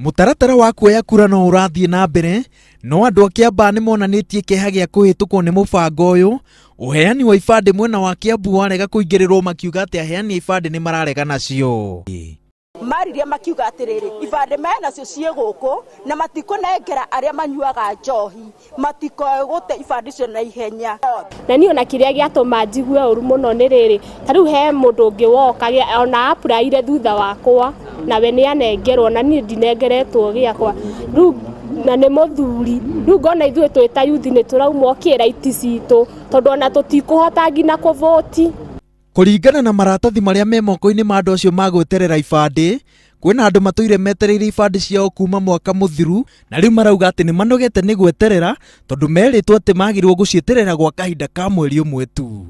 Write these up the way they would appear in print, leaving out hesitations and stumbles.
Mutaratara wa kuoya kura no urathie na mbere, no andu a Kiambaa ni monanitie kiha gia kuhitukwo ni mubango uyu. Uheani wa ibande mwena wa Kiambu warega kuingirirwo makiuga ati aheani ibande ni mararega nacio. Mariria makiuga atiriri ibande mena cio cie guku na matikunengera aria manyuaga njohi matikoe gute ibande cio na ihenya. Na ni ona kiria giatuma njigue uru muno ni riri tariu he mundu ungi woka ona apuraire thutha wakwa na we ni anengerwo na ni ndinengeretwo giakwa riu na ni muthuri riu ngona ithuĩ twita yuthi ni turauma kira iti citu tondu ona tutikuhota ngina kuvoti. Kuringana na maratathi maria me moko-ini ma andu acio magweterera ibande, kwina andu matoire metereire ibande ciao kuma mwaka muthiru na riu marauga ati ni manogete ni gweterera tondu meritwo ati magirwo gucieterera gwa kahinda ka mweri umwe tu.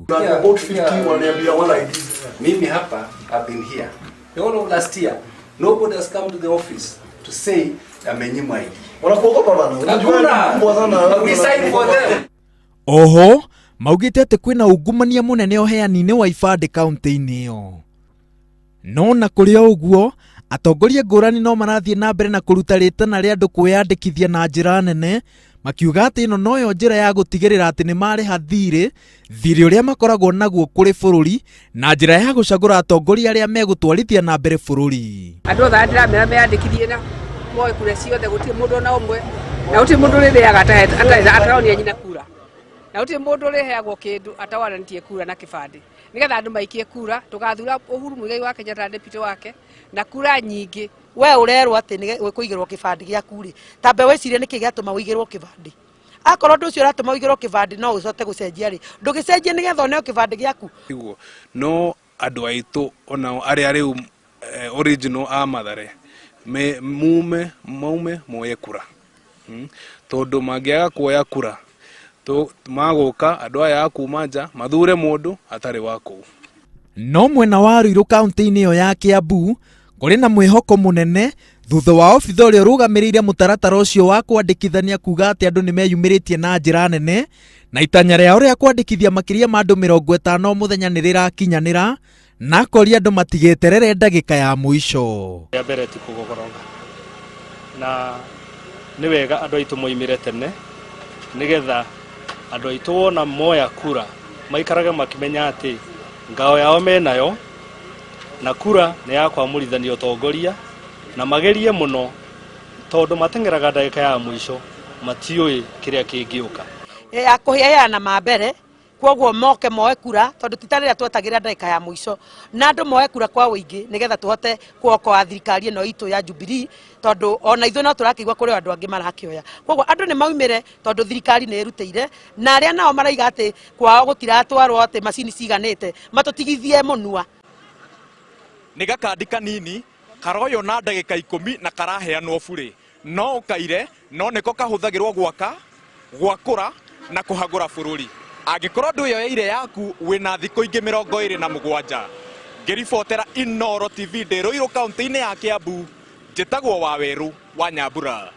Mimi hapa I've been here the whole of last year. Nobody has come to the office to say amenyimwa ID. We signed for them. Oho maugite ati kwina ungumania munene uheani-ini wa ibande kaunti-ini iyo. No na kuri uguo atongoria ngurani no marathie na mbere na kuruta ritana ria andu kwiyandikithia na njira nene, makiuga ati ino noyo njira ya gutigirira ati ni mariha thiri uria makoragwo naguo kuri bururi na njira ya gucagura atongoria aria megutwarithia na mbere bururi. Andu othe ndiramera meyandikithie na moe kura ciothe gutirĩ mundu na umwe na gutirĩ mundu rĩrĩaga ataronia nyina kura na gutirĩ mundu rĩheagwo kindu atawaranĩtie kura na kibande nigetha andu maikie kura tugathura Uhuru Muigai wa Kenya ta deputy wake na kura nyingi. We urerwo ati ni kuigirwo kibande giaku ri tambe wecirie niki giatuma uigirwo kibande akorwo ndu ucio uratuma uigirwo kibande no ucote gucenjia ri ndugicenjie nigetha oneo kibande giaku no andu aitu ona aria riu original a Mathare maume moye kura tondu mangiaga kuoya kura maguka andu aya kuma nja mathure mundu atari wako. No mwena wa Ruiru kaunti-ini iyo ya Kiambu kuri na mwihoko munene thutha wa obitha uria urugamiriire mutaratara ucio wa kwandikithania kuga ati andu ni meyumiritie na njira nene na itanya riao ria kwandikithia makiria ma andu 50 muthenya ni rirakinyanira na kori andu matigeterere ndagika ya muico. Ya mbere ti kugogoroga na ni wega andu aitu moimire tene nigetha andu aitu wona moya kura maikarage makimenya ati ngao yao menayo na kura ni ya kwamũrithanio ũtongoria na magerie muno tondu matengeraga ndagika ya muico matiũĩ kiria kingiuka ya kuheana mambere kwoguo moke moe kura tondu titarira twetagira ndagika ya muico na andu moe kura kwa wingi nigetha tuhote kuokoa thirikari ino itu ya Jubilee tondu ona ithuĩ no turakigwa kuri andu angi marakioya. Kwoguo andu ni maumire tondu thirikari ni irutĩire na aria nao maraiga ati kwao gutiratwarwo ati macini ciganĩte matutigithie munua. Ni gakandi kanini karoyo na ndagika 10 na karaheanwo bure no ukaire no niko kahuthagirwo gwaka gwakura na kuhagura bururi. Angikorwo ndu yo ire yaku wina thikũ ingĩ 27 ngiribotera Inooro TV ndi Ruiru kaunti-ini ya Kiambu njitagwo Waweru wa Nyambura.